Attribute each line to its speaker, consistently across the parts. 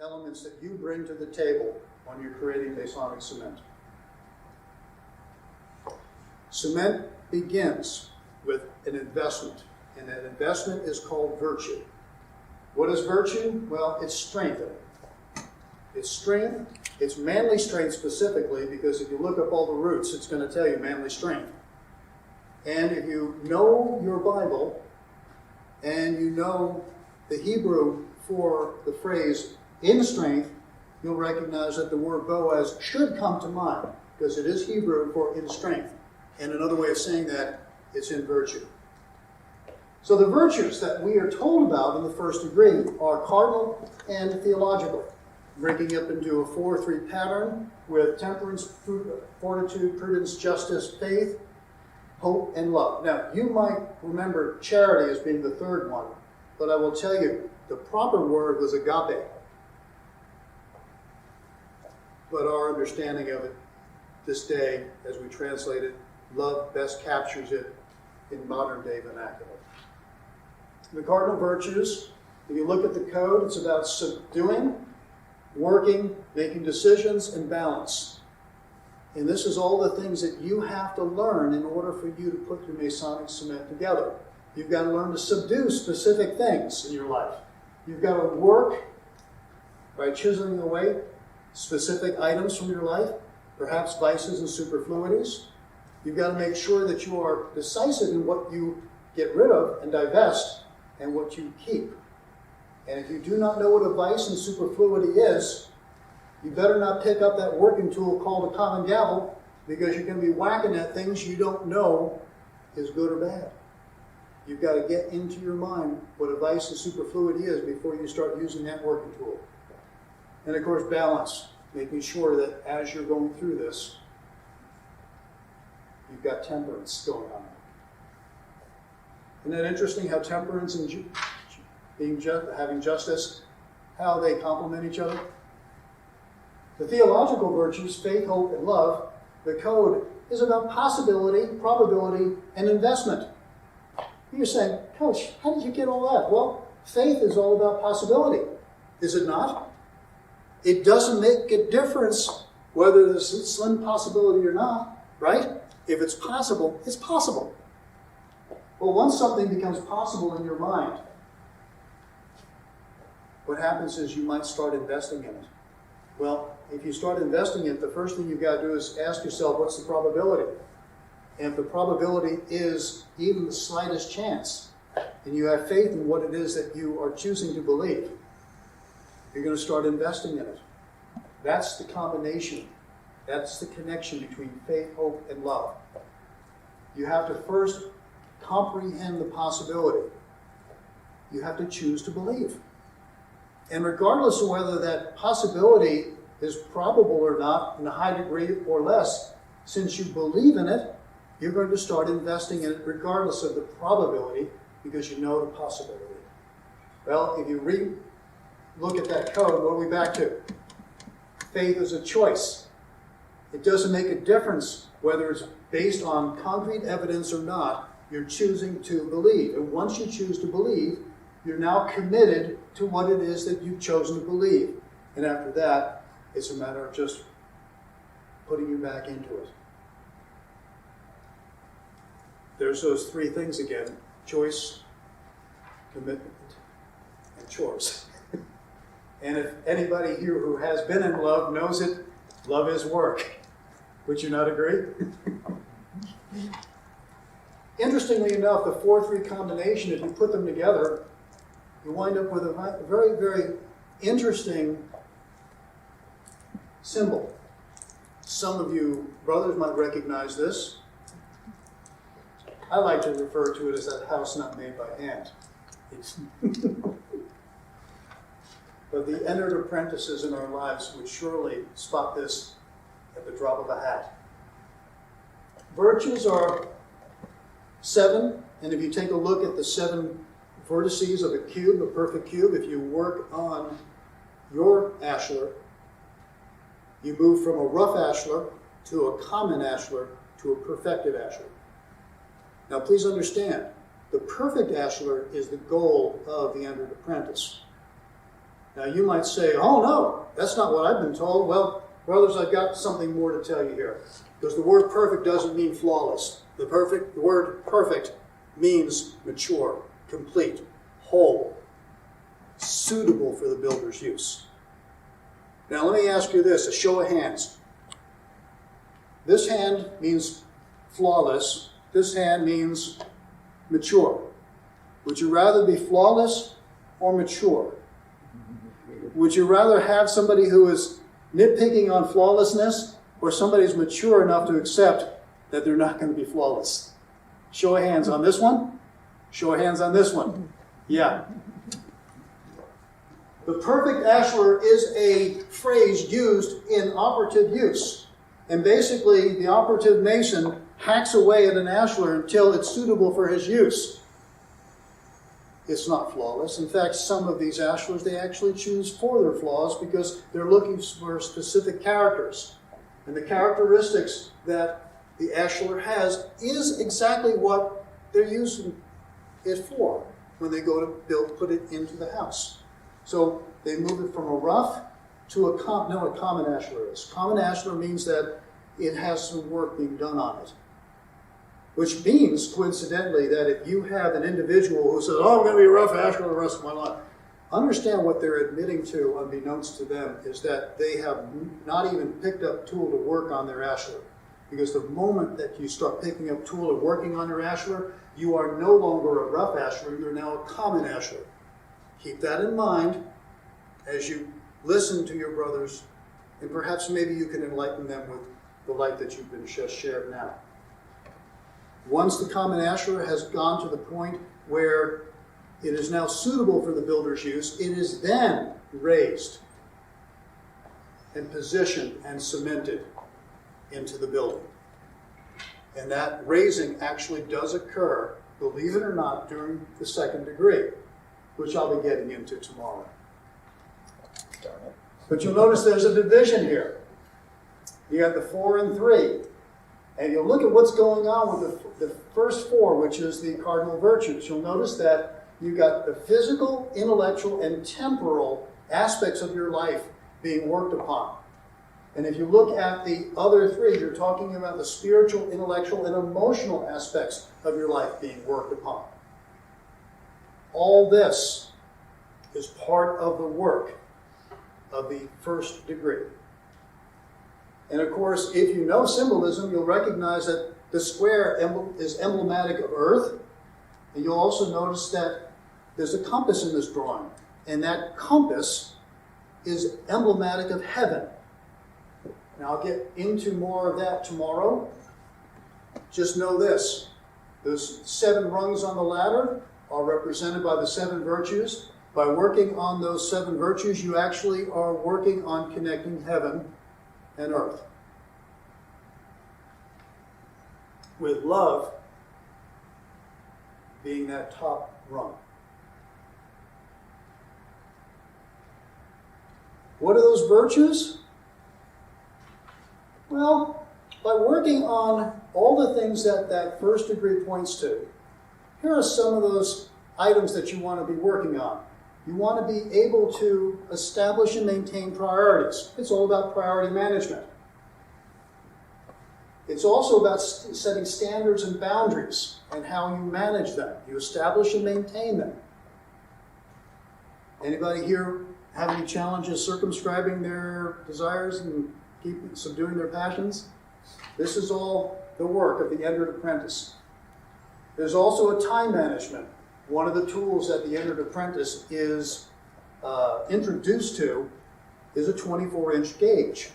Speaker 1: Elements that you bring to the table when you're creating Masonic cement. Cement begins with an investment, and that investment is called virtue. What is virtue? Well, it's strength. It's strength. It's manly strength specifically, because if you look up all the roots, it's going to tell you manly strength. And if you know your Bible, and you know the Hebrew for the phrase in strength, you'll recognize that the word Boaz should come to mind, because it is Hebrew for in strength. And another way of saying that, it's in virtue. So the virtues that we are told about in the first degree are cardinal and theological, breaking up into a 4-3 pattern with temperance, fortitude, prudence, justice, faith, hope, and love. Now, you might remember charity as being the third one, but I will tell you, the proper word was agape. But our understanding of it this day, as we translate it, love best captures it in modern day vernacular. The cardinal virtues, if you look at the code, it's about subduing, working, making decisions, and balance. And this is all the things that you have to learn in order for you to put your Masonic cement together. You've got to learn to subdue specific things in your life. You've got to work by chiseling away specific items from your life, perhaps vices and superfluities. You've got to make sure that you are decisive in what you get rid of and divest and what you keep. And if you do not know what a vice and superfluity is, you better not pick up that working tool called a common gavel, because you're going to be whacking at things you don't know is good or bad. You've got to get into your mind what a vice and superfluity is before you start using that working tool. And of course, balance, making sure that as you're going through this, you've got temperance going on. Isn't it interesting how temperance and having justice, how they complement each other? The theological virtues, faith, hope, and love, the code is about possibility, probability, and investment. You're saying, Coach, how did you get all that? Well, faith is all about possibility, is it not? It doesn't make a difference whether there's a slim possibility or not, right? If it's possible, it's possible. Well, once something becomes possible in your mind, what happens is you might start investing in it. Well, if you start investing in it, the first thing you've got to do is ask yourself, what's the probability? And if the probability is even the slightest chance, and you have faith in what it is that you are choosing to believe, you're going to start investing in it. That's the combination. That's the connection between faith, hope, and love. You have to first comprehend the possibility. You have to choose to believe. And regardless of whether that possibility is probable or not, in a high degree or less, since you believe in it, you're going to start investing in it regardless of the probability, because you know the possibility. Well, if you look at that code, what are we back to? Faith is a choice. It doesn't make a difference whether it's based on concrete evidence or not. You're choosing to believe. And once you choose to believe, you're now committed to what it is that you've chosen to believe. And after that, it's a matter of just putting you back into it. There's those three things again: choice, commitment, and chores. And if anybody here who has been in love knows it, love is work. Would you not agree? Interestingly enough, the 4-3 combination, if you put them together, you wind up with a very, very interesting symbol. Some of you brothers might recognize this. I like to refer to it as that house not made by hand. But the entered apprentices in our lives would surely spot this at the drop of a hat. Virtues are 7 And if you take a look at the 7 vertices of a cube, a perfect cube, if you work on your ashlar, you move from a rough ashlar to a common ashlar to a perfected ashlar. Now please understand, the perfect ashlar is the goal of the entered apprentice. Now you might say, oh no, that's not what I've been told. Well, brothers, I've got something more to tell you here. Because the word perfect doesn't mean flawless. The word perfect means mature, complete, whole, suitable for the builder's use. Now let me ask you this, a show of hands. This hand means flawless. This hand means mature. Would you rather be flawless or mature? Would you rather have somebody who is nitpicking on flawlessness or somebody who's mature enough to accept that they're not going to be flawless? Show of hands on this one. Show of hands on this one. Yeah. The perfect ashlar is a phrase used in operative use. And basically, the operative mason hacks away at an ashlar until it's suitable for his use. It's not flawless. In fact, some of these ashlars, they actually choose for their flaws because they're looking for specific characters. And the characteristics that the ashlar has is exactly what they're using it for when they go to put it into the house. So they move it from a rough to a common ashlar is. Common ashlar means that it has some work being done on it. Which means, coincidentally, that if you have an individual who says, oh, I'm going to be a rough ashlar the rest of my life, understand what they're admitting to, unbeknownst to them, is that they have not even picked up tool to work on their ashlar. Because the moment that you start picking up tool and working on your ashlar, you are no longer a rough ashlar, you're now a common ashlar. Keep that in mind as you listen to your brothers, and perhaps maybe you can enlighten them with the light that you've been just shared now. Once the common ashlar has gone to the point where it is now suitable for the builder's use, it is then raised and positioned and cemented into the building. And that raising actually does occur, believe it or not, during the 2nd degree, which I'll be getting into tomorrow. But you'll notice there's a division here. You got the 4 and 3. And you'll look at what's going on with the first 4, which is the cardinal virtues. You'll notice that you've got the physical, intellectual, and temporal aspects of your life being worked upon. And if you look at the other 3, you're talking about the spiritual, intellectual, and emotional aspects of your life being worked upon. All this is part of the work of the 1st degree. And of course, if you know symbolism, you'll recognize that the square is emblematic of earth. And you'll also notice that there's a compass in this drawing. And that compass is emblematic of heaven. Now, I'll get into more of that tomorrow. Just know this. Those 7 rungs on the ladder are represented by the 7 virtues. By working on those 7 virtues, you actually are working on connecting heaven and earth. With love being that top rung. What are those virtues? Well, by working on all the things that that 1st degree points to, here are some of those items that you want to be working on. You want to be able to establish and maintain priorities. It's all about priority management. It's also about setting standards and boundaries and how you manage them. You establish and maintain them. Anybody here have any challenges circumscribing their desires and subduing their passions? This is all the work of the entered apprentice. There's also a time management. One of the tools that the entered apprentice is introduced to is a 24-inch gauge.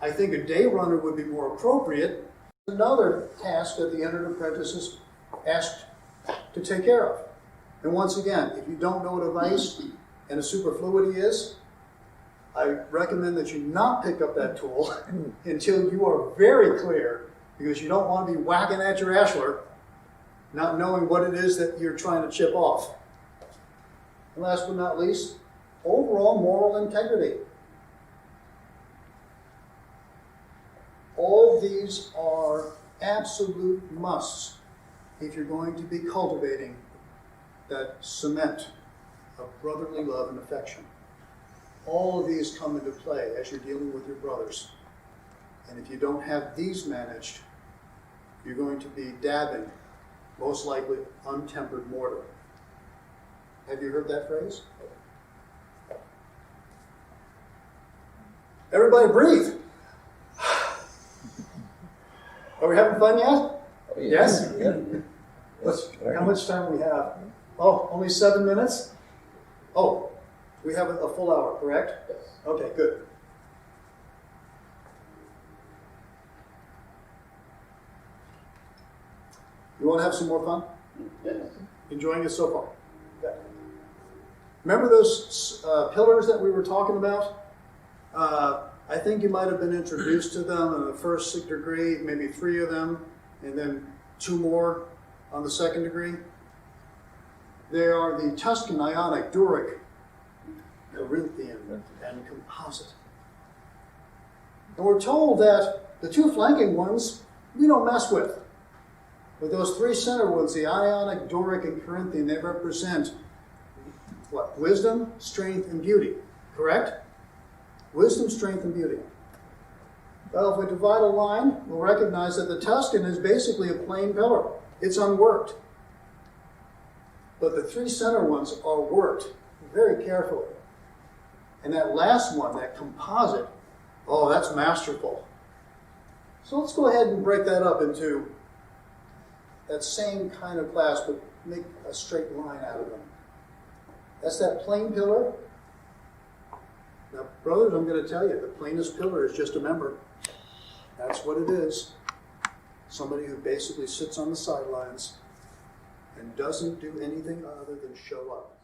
Speaker 1: I think a day runner would be more appropriate. Another task that the entered apprentice is asked to take care of. And once again, if you don't know what a vice and a superfluity is, I recommend that you not pick up that tool until you are very clear, because you don't want to be whacking at your ashlar not knowing what it is that you're trying to chip off. And last but not least, overall moral integrity. All these are absolute musts if you're going to be cultivating that cement of brotherly love and affection. All of these come into play as you're dealing with your brothers. And if you don't have these managed, you're going to be dabbing, most likely, untempered mortar. Have you heard that phrase? Everybody breathe. Are we having fun yet?
Speaker 2: Oh, yeah.
Speaker 1: Yes?
Speaker 2: Yeah.
Speaker 1: How much time do we have? Oh, only 7 minutes? Oh, we have a full hour, correct?
Speaker 2: Yes.
Speaker 1: Okay, good. You want to have some more fun?
Speaker 2: Yes.
Speaker 1: Enjoying it so far? Yeah. Remember those pillars that we were talking about? I think you might have been introduced to them in the first degree, maybe 3 of them, and then 2 more on the second degree. They are the Tuscan, Ionic, Doric, Corinthian, and Composite. And we're told that the 2 flanking ones we don't mess with. But those 3 center ones, the Ionic, Doric, and Corinthian, they represent what? Wisdom, strength, and beauty. Correct? Wisdom, strength, and beauty. Well, if we divide a line, we'll recognize that the Tuscan is basically a plain pillar. It's unworked. But the 3 center ones are worked very carefully. And that last one, that composite, oh, that's masterful. So let's go ahead and break that up into that same kind of class, but make a straight line out of them. That's that plain pillar. Now, brothers, I'm going to tell you, the plainest pillar is just a member. That's what it is. Somebody who basically sits on the sidelines and doesn't do anything other than show up.